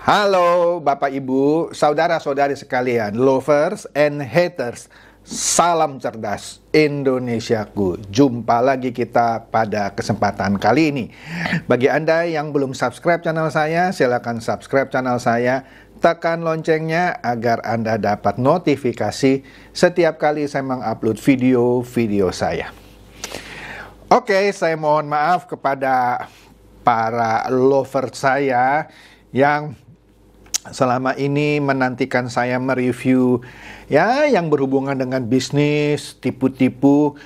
Halo Bapak Ibu, saudara-saudari sekalian, lovers and haters. Salam cerdas Indonesiaku. Jumpa lagi kita pada kesempatan kali ini. Bagi Anda yang belum subscribe channel saya, silakan subscribe channel saya. Tekan loncengnya agar Anda dapat notifikasi setiap kali saya mengupload video-video saya. Oke, saya mohon maaf kepada para lover saya yang selama ini menantikan saya mereview ya yang berhubungan dengan bisnis, tipu-tipu,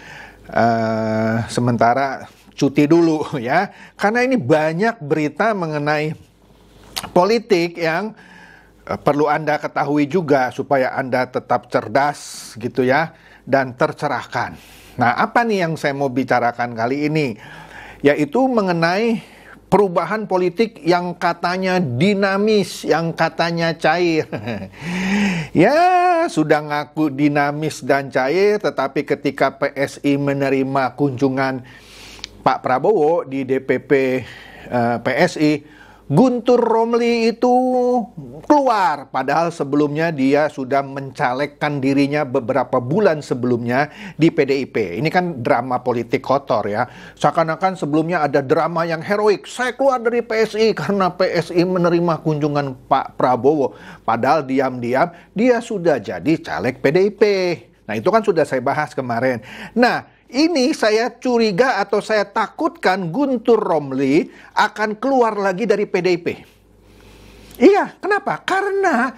sementara cuti dulu ya. Karena ini banyak berita mengenai politik yang perlu Anda ketahui juga supaya Anda tetap cerdas gitu ya dan tercerahkan. Nah, apa nih yang saya mau bicarakan kali ini? Yaitu mengenai perubahan politik yang katanya dinamis, yang katanya cair. Ya, sudah ngaku dinamis dan cair, tetapi ketika PSI menerima kunjungan Pak Prabowo di DPP PSI, Guntur Romli itu keluar. Padahal sebelumnya dia sudah mencalekkan dirinya beberapa bulan sebelumnya di PDIP. Ini kan drama politik kotor ya. Seakan-akan sebelumnya ada drama yang heroik. Saya keluar dari PSI karena PSI menerima kunjungan Pak Prabowo. Padahal diam-diam dia sudah jadi caleg PDIP. Nah, itu kan sudah saya bahas kemarin. Nah, ini saya curiga atau saya takutkan Guntur Romli akan keluar lagi dari PDIP. Iya, kenapa? Karena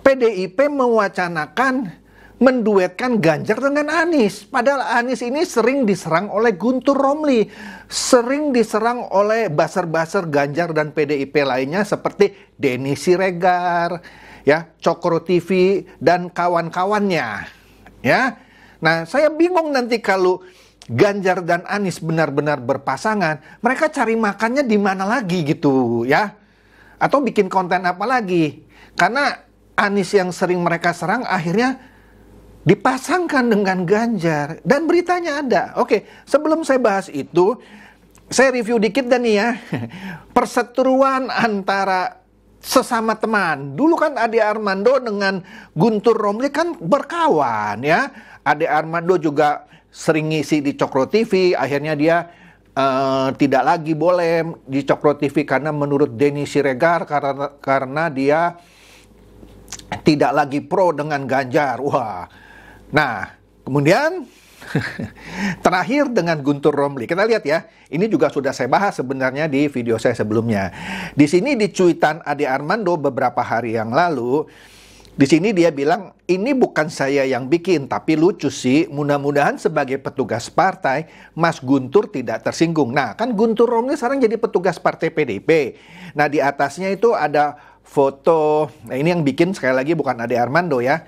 PDIP mewacanakan menduetkan Ganjar dengan Anies. Padahal Anies ini sering diserang oleh Guntur Romli. Sering diserang oleh buzzer-buzzer Ganjar dan PDIP lainnya seperti Denny Siregar, ya, Cokro TV, dan kawan-kawannya. Ya. Nah, saya bingung nanti kalau Ganjar dan Anies benar-benar berpasangan, mereka cari makannya di mana lagi gitu ya? Atau bikin konten apa lagi? Karena Anies yang sering mereka serang akhirnya dipasangkan dengan Ganjar dan beritanya ada. Oke, sebelum saya bahas itu, saya review dikit dan nih ya. Perseteruan antara sesama teman. Dulu kan Ade Armando dengan Guntur Romli kan berkawan ya. Ade Armando juga sering ngisi di Cokro TV. Akhirnya dia tidak lagi boleh di Cokro TV karena menurut Denny Siregar karena dia tidak lagi pro dengan Ganjar. Wah. Nah, kemudian terakhir dengan Guntur Romli. Kita lihat ya. Ini juga sudah saya bahas sebenarnya di video saya sebelumnya. Di sini di cuitan Ade Armando beberapa hari yang lalu, di sini dia bilang, ini bukan saya yang bikin, tapi lucu sih, mudah-mudahan sebagai petugas partai, Mas Guntur tidak tersinggung. Nah, kan Guntur Romli sekarang jadi petugas partai PDIP. Nah, di atasnya itu ada foto, nah ini yang bikin sekali lagi bukan Ade Armando ya.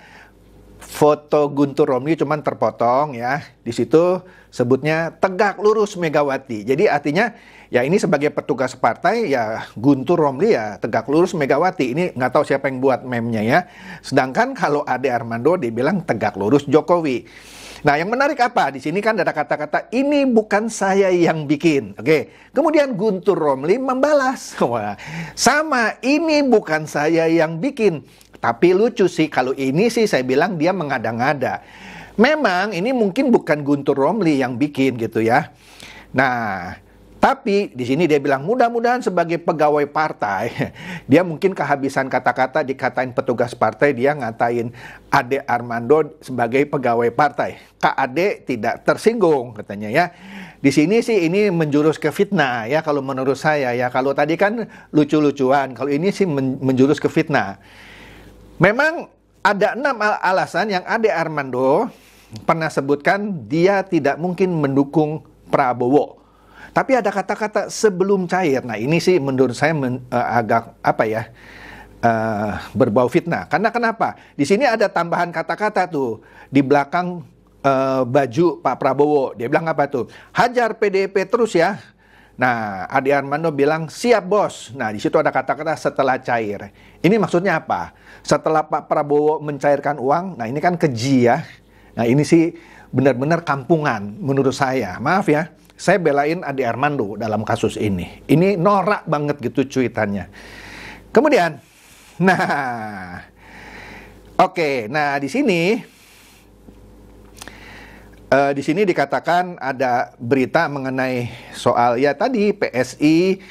Foto Guntur Romli cuman terpotong ya. Di situ sebutnya tegak lurus Megawati. Jadi artinya ya ini sebagai petugas partai ya Guntur Romli ya tegak lurus Megawati. Ini nggak tahu siapa yang buat meme-nya ya. Sedangkan kalau Ade Armando dibilang tegak lurus Jokowi. Nah, yang menarik apa? Di sini kan ada kata-kata ini bukan saya yang bikin. Oke. Kemudian Guntur Romli membalas, wah, sama, ini bukan saya yang bikin. Tapi lucu sih, kalau ini sih saya bilang dia mengada-ngada. Memang ini mungkin bukan Guntur Romli yang bikin gitu ya. Nah, tapi di sini dia bilang mudah-mudahan sebagai pegawai partai, dia mungkin kehabisan kata-kata dikatain petugas partai, dia ngatain Ade Armando sebagai pegawai partai. Kak Ade tidak tersinggung katanya ya. Di sini sih ini menjurus ke fitnah ya kalau menurut saya ya. Kalau tadi kan lucu-lucuan, kalau ini sih menjurus ke fitnah. Memang ada 6 alasan yang Ade Armando pernah sebutkan dia tidak mungkin mendukung Prabowo. Tapi ada kata-kata sebelum cair. Nah, ini sih menurut saya agak apa ya, berbau fitnah. Karena kenapa? Di sini ada tambahan kata-kata tuh di belakang baju Pak Prabowo. Dia bilang apa tuh? Hajar PDIP terus ya. Nah, Ade Armando bilang siap bos. Nah, di situ ada kata-kata setelah cair. Ini maksudnya apa? Setelah Pak Prabowo mencairkan uang, nah ini kan keji ya. Nah, ini sih benar-benar kampungan menurut saya. Maaf ya, saya belain Ade Armando dalam kasus ini. Ini norak banget gitu cuitannya. Kemudian Nah, oke. Nah, di sini dikatakan ada berita mengenai soal ya tadi PSI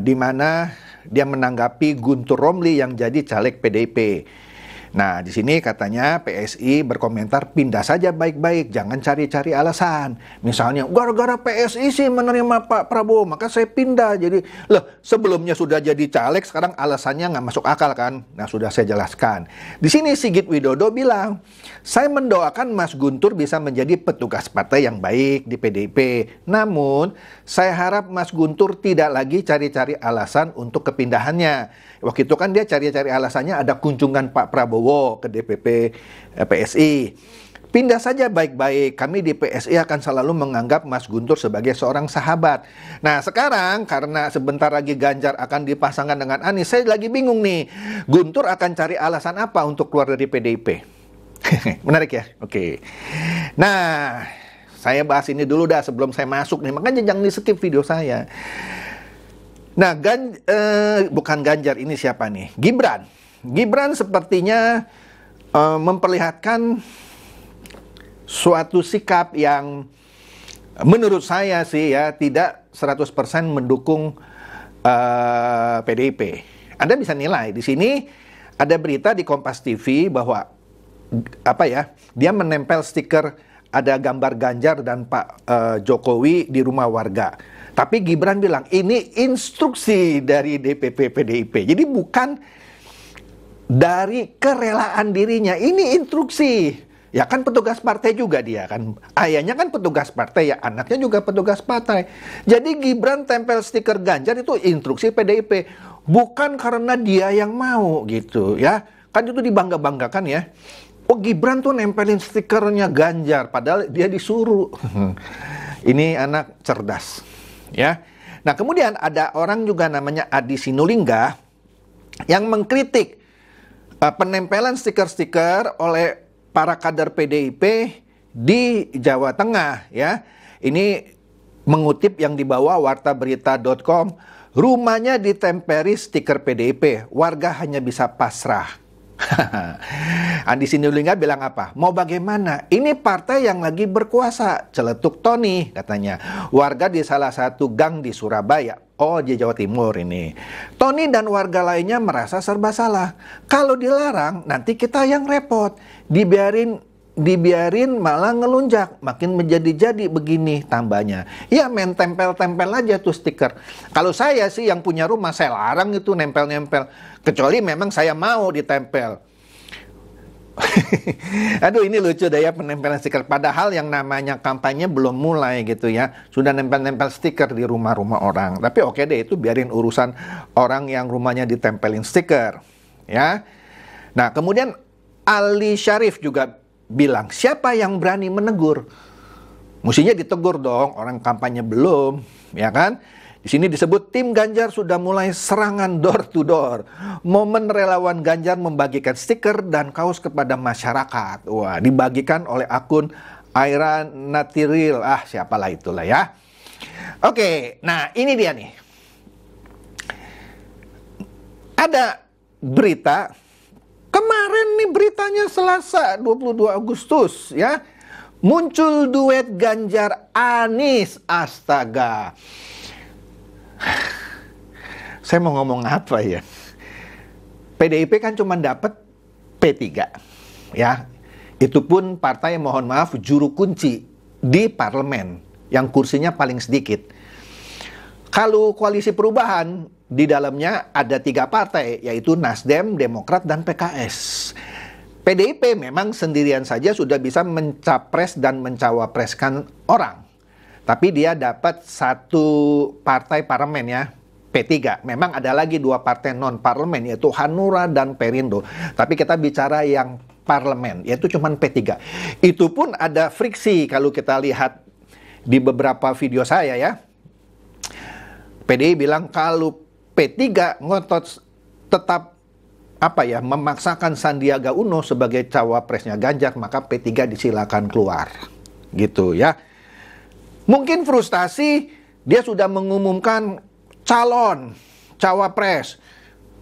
di mana dia menanggapi Guntur Romli yang jadi caleg PDIP. Nah, di sini katanya PSI berkomentar pindah saja baik-baik, jangan cari-cari alasan. Misalnya, gara-gara PSI sih menerima Pak Prabowo, maka saya pindah. Jadi, loh, sebelumnya sudah jadi caleg, sekarang alasannya nggak masuk akal kan? Nah, sudah saya jelaskan. Di sini Sigit Widodo bilang, saya mendoakan Mas Guntur bisa menjadi petugas partai yang baik di PDIP. Namun, saya harap Mas Guntur tidak lagi cari-cari alasan untuk kepindahannya. Waktu itu kan dia cari-cari alasannya ada kunjungan Pak Prabowo ke DPP PSI. Pindah saja baik-baik, kami di PSI akan selalu menganggap Mas Guntur sebagai seorang sahabat. Nah sekarang karena sebentar lagi Ganjar akan dipasangkan dengan Anies, saya lagi bingung nih. Guntur akan cari alasan apa untuk keluar dari PDIP? Menarik ya? Oke. Nah, saya bahas ini dulu dah sebelum saya masuk nih, makanya jangan di-skip video saya. Nah, bukan Ganjar, ini siapa nih? Gibran. Gibran sepertinya memperlihatkan suatu sikap yang menurut saya sih ya tidak 100% mendukung PDIP. Anda bisa nilai di sini ada berita di Kompas TV bahwa dia menempel stiker ada gambar Ganjar dan Pak Jokowi di rumah warga. Tapi Gibran bilang, ini instruksi dari DPP PDIP. Jadi bukan dari kerelaan dirinya, ini instruksi. Ya kan petugas partai juga dia kan. Ayahnya kan petugas partai, ya anaknya juga petugas partai. Jadi Gibran tempel stiker Ganjar itu instruksi PDIP. Bukan karena dia yang mau gitu ya. Kan itu dibangga-banggakan ya. Oh Gibran tuh nempelin stikernya Ganjar, padahal dia disuruh. Ini anak cerdas. Ya, nah kemudian ada orang juga namanya Adi Sinulinga yang mengkritik penempelan stiker-stiker oleh para kader PDIP di Jawa Tengah. Ya, ini mengutip yang dibawa wartaberita.com, rumahnya ditempeli stiker PDIP, warga hanya bisa pasrah. Andi Sinulinga bilang apa? Mau bagaimana? Ini partai yang lagi berkuasa. Celetuk Tony katanya. Warga di salah satu gang di Surabaya. Oh, di Jawa Timur ini. Tony dan warga lainnya merasa serba salah. Kalau dilarang, nanti kita yang repot. Dibiarin malah ngelunjak. Makin menjadi-jadi begini tambahnya. Ya main tempel-tempel aja tuh stiker. Kalau saya sih yang punya rumah, saya larang itu nempel-nempel. Kecuali memang saya mau ditempel. Aduh ini lucu deh ya penempelan stiker. Padahal yang namanya kampanye belum mulai gitu ya. Sudah nempel-nempel stiker di rumah-rumah orang. Tapi oke deh itu biarin urusan orang yang rumahnya ditempelin stiker. Ya. Nah kemudian Ali Syarif juga bilang, siapa yang berani menegur? Mestinya ditegur dong, orang kampanye belum, ya kan? Di sini disebut tim Ganjar sudah mulai serangan door to door. Momen relawan Ganjar membagikan stiker dan kaos kepada masyarakat. Wah, dibagikan oleh akun Aira Natiril. Ah, siapalah itulah ya. Oke, nah ini dia nih. Ada berita kemarin nih beritanya Selasa 22 Agustus ya. Muncul duet Ganjar Anies. Astaga. Saya mau ngomong apa ya? PDIP kan cuma dapat P3 ya. Itu pun partai mohon maaf juru kunci di parlemen yang kursinya paling sedikit. Kalau koalisi perubahan di dalamnya ada 3 partai yaitu Nasdem, Demokrat dan PKS. PDIP memang sendirian saja sudah bisa mencapres dan mencawapreskan orang. Tapi dia dapat 1 partai parlemen ya, P3. Memang ada lagi 2 partai non-parlemen yaitu Hanura dan Perindo. Tapi kita bicara yang parlemen, yaitu cuma P3. Itu pun ada friksi kalau kita lihat di beberapa video saya ya. PDI bilang kalau P3 ngotot tetap memaksakan Sandiaga Uno sebagai cawapresnya Ganjar, maka P3 disilakan keluar. Gitu ya. Mungkin frustasi dia sudah mengumumkan calon cawapres.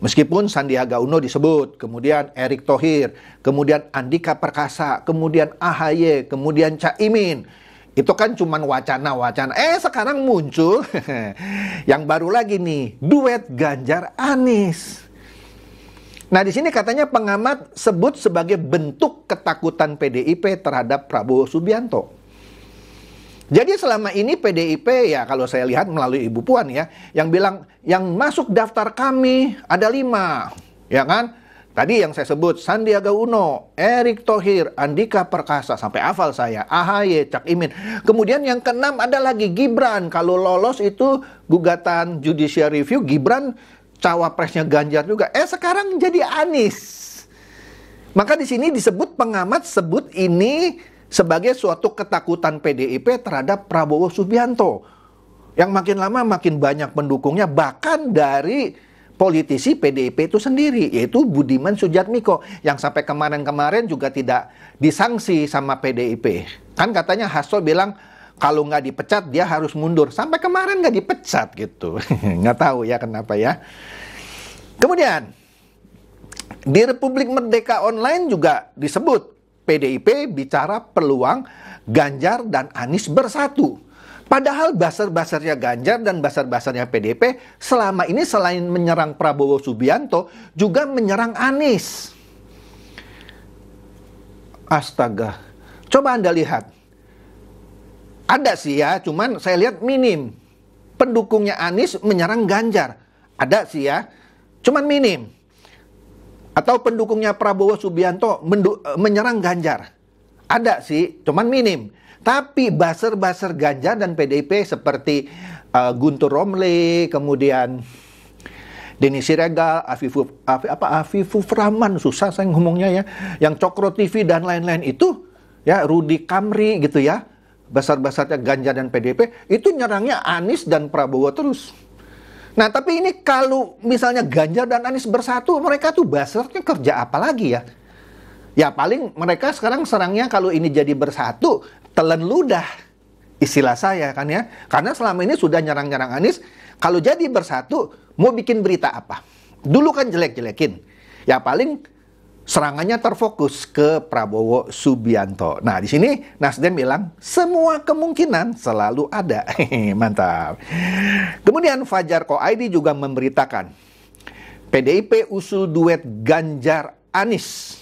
Meskipun Sandiaga Uno disebut, kemudian Erick Thohir, kemudian Andika Perkasa, kemudian AHY, kemudian Caimin. Itu kan cuman wacana-wacana. Sekarang muncul yang baru lagi nih, duet Ganjar Anies. Nah, di sini katanya pengamat sebut sebagai bentuk ketakutan PDIP terhadap Prabowo Subianto. Jadi selama ini PDIP ya kalau saya lihat melalui Ibu Puan ya, yang bilang yang masuk daftar kami ada 5, ya kan? Tadi yang saya sebut Sandiaga Uno, Erick Thohir, Andika Perkasa, sampai hafal saya, AHY, Cak Imin. Kemudian yang ke-6 ada lagi Gibran, kalau lolos itu gugatan judicial review, Gibran cawapresnya Ganjar juga. Sekarang jadi Anies. Maka di sini disebut pengamat sebut ini sebagai suatu ketakutan PDIP terhadap Prabowo Subianto. Yang makin lama makin banyak pendukungnya, bahkan dari politisi PDIP itu sendiri, yaitu Budiman Sujatmiko, yang sampai kemarin-kemarin juga tidak disangsi sama PDIP. Kan katanya Hasto bilang, kalau nggak dipecat dia harus mundur. Sampai kemarin nggak dipecat gitu. Nggak tahu ya kenapa ya. Kemudian, di Republik Merdeka Online juga disebut, PDIP bicara peluang Ganjar dan Anies bersatu. Padahal buzzer-buzzernya Ganjar dan buzzer-buzzernya PDIP selama ini selain menyerang Prabowo Subianto juga menyerang Anies. Astaga. Coba Anda lihat. Ada sih ya, cuman saya lihat minim. Pendukungnya Anies menyerang Ganjar. Ada sih ya, cuman minim. Atau pendukungnya Prabowo Subianto menyerang Ganjar. Ada sih, cuman minim. Tapi buzzer-buzzer Ganjar dan PDIP seperti Guntur Romli, kemudian Denny Siregar, Afifuf Rahman, susah saya ngomongnya ya, yang Cokro TV dan lain-lain itu, ya Rudy Kamri gitu ya, buzzer-buzzernya Ganjar dan PDIP, itu nyerangnya Anies dan Prabowo terus. Nah, tapi ini kalau misalnya Ganjar dan Anies bersatu, mereka tuh buzzernya kerja apa lagi ya? Ya paling mereka sekarang serangnya kalau ini jadi bersatu, telan ludah. Istilah saya kan ya. Karena selama ini sudah nyerang-nyerang Anies, kalau jadi bersatu, mau bikin berita apa? Dulu kan jelek-jelekin. Ya paling serangannya terfokus ke Prabowo Subianto. Nah, di sini Nasdem bilang semua kemungkinan selalu ada. Mantap. Kemudian Fajar Qoaidi juga memberitakan PDIP usul duet Ganjar Anies.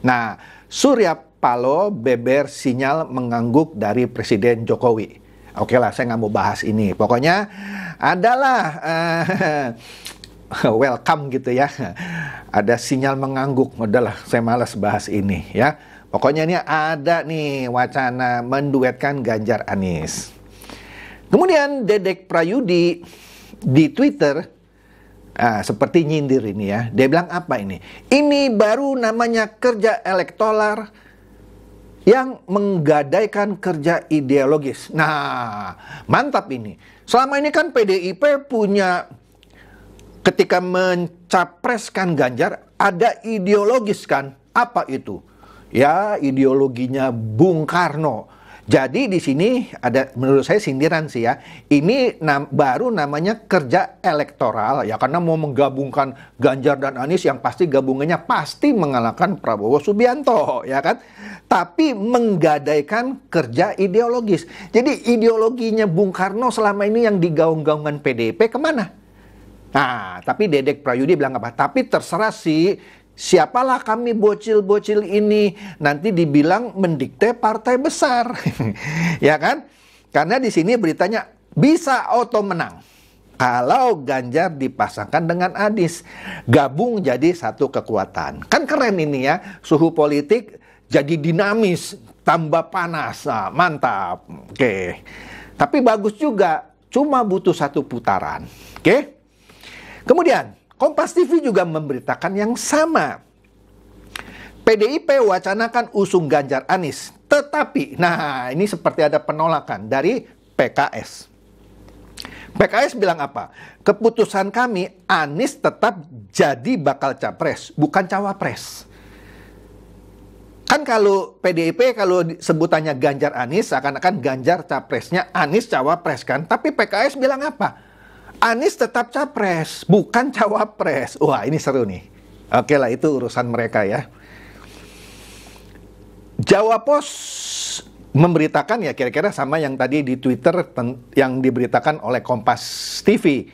Nah, Surya Paloh beber sinyal mengangguk dari Presiden Jokowi. Oke lah, saya nggak mau bahas ini. Pokoknya adalah welcome gitu ya. Ada sinyal mengangguk. Udahlah, saya malas bahas ini ya. Pokoknya ini ada nih wacana menduetkan Ganjar Anies. Kemudian Dedek Prayudi di Twitter seperti nyindir ini ya. Dia bilang apa ini? Ini baru namanya kerja elektoral yang menggadaikan kerja ideologis. Nah, mantap ini. Selama ini kan PDIP punya, ketika mencapreskan Ganjar, ada ideologis kan? Apa itu? Ya, ideologinya Bung Karno. Jadi di sini ada, menurut saya sindiran sih ya. Ini baru namanya kerja elektoral ya, karena mau menggabungkan Ganjar dan Anies yang pasti gabungannya pasti mengalahkan Prabowo Subianto ya kan. Tapi menggadaikan kerja ideologis. Jadi ideologinya Bung Karno selama ini yang digaung-gaungkan PDIP kemana? Nah, tapi Dedek Prayudi bilang apa? Tapi terserah sih, siapalah kami bocil-bocil ini, nanti dibilang mendikte partai besar. Ya kan? Karena di sini beritanya bisa auto menang kalau Ganjar dipasangkan dengan Anies, gabung jadi satu kekuatan. Kan keren ini ya, suhu politik jadi dinamis, tambah panas. Nah, mantap. Oke. Tapi bagus juga, cuma butuh satu putaran. Oke. Kemudian, Kompas TV juga memberitakan yang sama. PDIP wacanakan usung Ganjar Anies. Tetapi, nah ini seperti ada penolakan dari PKS. PKS bilang apa? Keputusan kami, Anies tetap jadi bakal capres, bukan cawapres. Kan kalau PDIP, kalau sebutannya Ganjar Anies, seakan-akan Ganjar capresnya, Anies cawapres kan. Tapi PKS bilang apa? Anies tetap capres, bukan cawapres. Wah, ini seru nih. Oke lah, itu urusan mereka ya. Jawa Pos memberitakan ya kira-kira sama yang tadi di Twitter yang diberitakan oleh Kompas TV.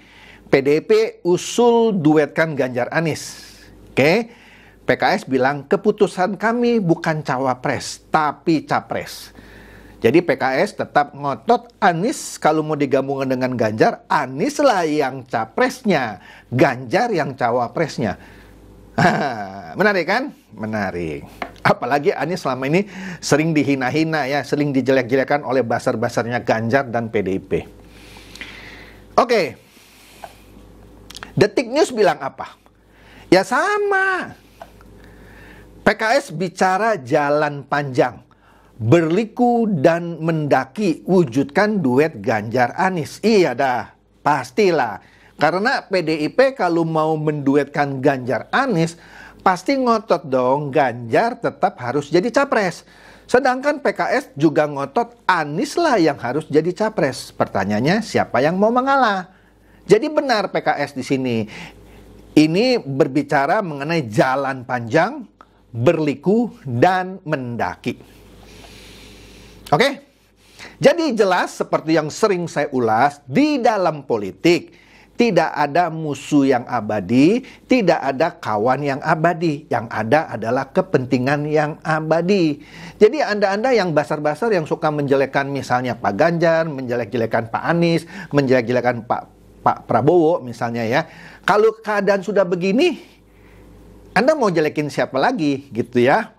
PDIP usul duetkan Ganjar Anies. Oke. PKS bilang keputusan kami bukan cawapres tapi capres. Jadi PKS tetap ngotot Anies kalau mau digabungkan dengan Ganjar, Anies lah yang capresnya, Ganjar yang cawapresnya. Menarik kan? Menarik. Apalagi Anies selama ini sering dihina-hina ya, sering dijelek-jelekan oleh basar-basarnya Ganjar dan PDIP. Oke. Detik News bilang apa? Ya sama. PKS bicara jalan panjang, berliku dan mendaki wujudkan duet Ganjar Anies. Iya dah, pastilah. Karena PDIP kalau mau menduetkan Ganjar Anies, pasti ngotot dong Ganjar tetap harus jadi capres. Sedangkan PKS juga ngotot Anies lah yang harus jadi capres. Pertanyaannya siapa yang mau mengalah? Jadi benar PKS di sini. Ini berbicara mengenai jalan panjang, berliku, dan mendaki. Oke? Jadi jelas seperti yang sering saya ulas, di dalam politik tidak ada musuh yang abadi, tidak ada kawan yang abadi. Yang ada adalah kepentingan yang abadi. Jadi Anda-Anda yang basar-basar yang suka menjelekkan misalnya Pak Ganjar, menjelek-jelekan Pak Anies, menjelek-jelekan Pak Prabowo misalnya ya. Kalau keadaan sudah begini, Anda mau jelekin siapa lagi gitu ya.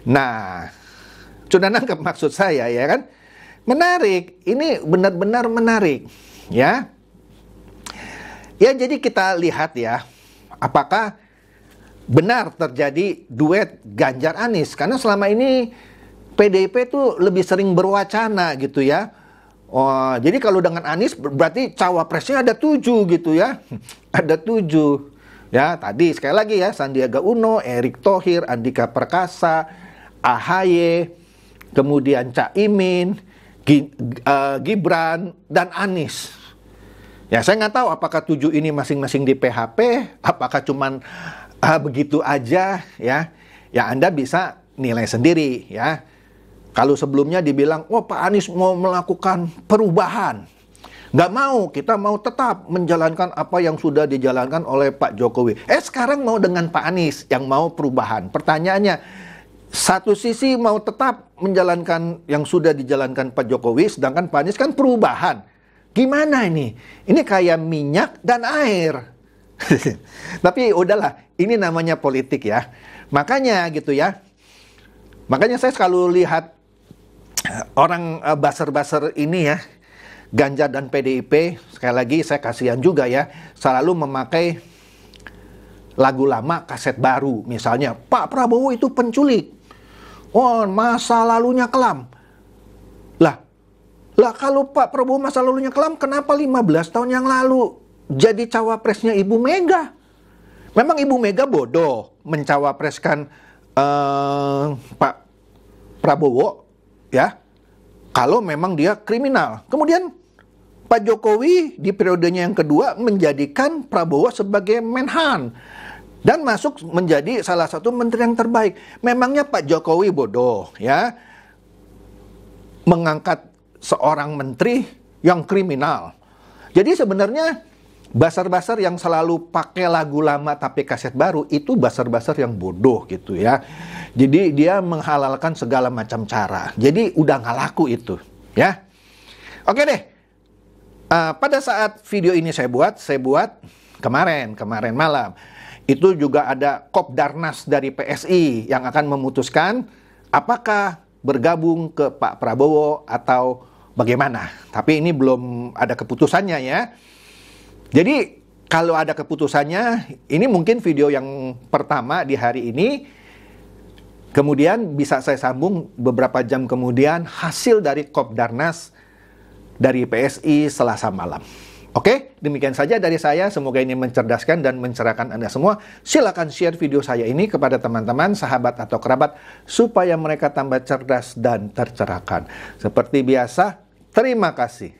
Nah, sudah nangkep maksud saya ya kan? Menarik, ini benar-benar menarik ya. Ya jadi kita lihat ya, apakah benar terjadi duet Ganjar Anies. Karena selama ini PDIP tuh lebih sering berwacana gitu ya. Oh, jadi kalau dengan Anies berarti cawapresnya ada 7 gitu ya. Ada 7. Ya, tadi sekali lagi ya, Sandiaga Uno, Erick Thohir, Andika Perkasa, AHY, kemudian Caimin, Gibran, dan Anies. Ya, saya nggak tahu apakah 7 ini masing-masing di PHP, apakah cuman begitu aja ya. Ya, Anda bisa nilai sendiri ya. Kalau sebelumnya dibilang, oh Pak Anies mau melakukan perubahan. Nggak mau, kita mau tetap menjalankan apa yang sudah dijalankan oleh Pak Jokowi. Sekarang mau dengan Pak Anies yang mau perubahan. Pertanyaannya, satu sisi mau tetap menjalankan yang sudah dijalankan Pak Jokowi, sedangkan Pak Anies kan perubahan. Gimana ini? Ini kayak minyak dan air. Tapi udahlah, ini namanya politik ya. Makanya gitu ya. Makanya saya selalu lihat orang basar-basar ini ya, Ganjar dan PDIP, sekali lagi saya kasihan juga ya, selalu memakai lagu lama kaset baru. Misalnya, Pak Prabowo itu penculik. Oh, masa lalunya kelam. Lah kalau Pak Prabowo masa lalunya kelam, kenapa 15 tahun yang lalu jadi cawapresnya Ibu Mega? Memang Ibu Mega bodoh mencawapreskan Pak Prabowo ya, kalau memang dia kriminal. Kemudian Pak Jokowi di periodenya yang kedua menjadikan Prabowo sebagai Menhan dan masuk menjadi salah satu menteri yang terbaik. Memangnya Pak Jokowi bodoh ya mengangkat seorang menteri yang kriminal. Jadi sebenarnya basar-basar yang selalu pakai lagu lama tapi kaset baru itu basar-basar yang bodoh gitu ya. Jadi dia menghalalkan segala macam cara. Jadi udah nggak laku itu ya. Oke deh. Pada saat video ini saya buat kemarin malam. Itu juga ada Kopdarnas dari PSI yang akan memutuskan apakah bergabung ke Pak Prabowo atau bagaimana. Tapi ini belum ada keputusannya ya. Jadi kalau ada keputusannya, ini mungkin video yang pertama di hari ini. Kemudian bisa saya sambung beberapa jam kemudian hasil dari Kopdarnas dari PSI Selasa malam. Oke, demikian saja dari saya. Semoga ini mencerdaskan dan mencerahkan Anda semua. Silakan share video saya ini kepada teman-teman, sahabat atau kerabat supaya mereka tambah cerdas dan tercerahkan. Seperti biasa, terima kasih.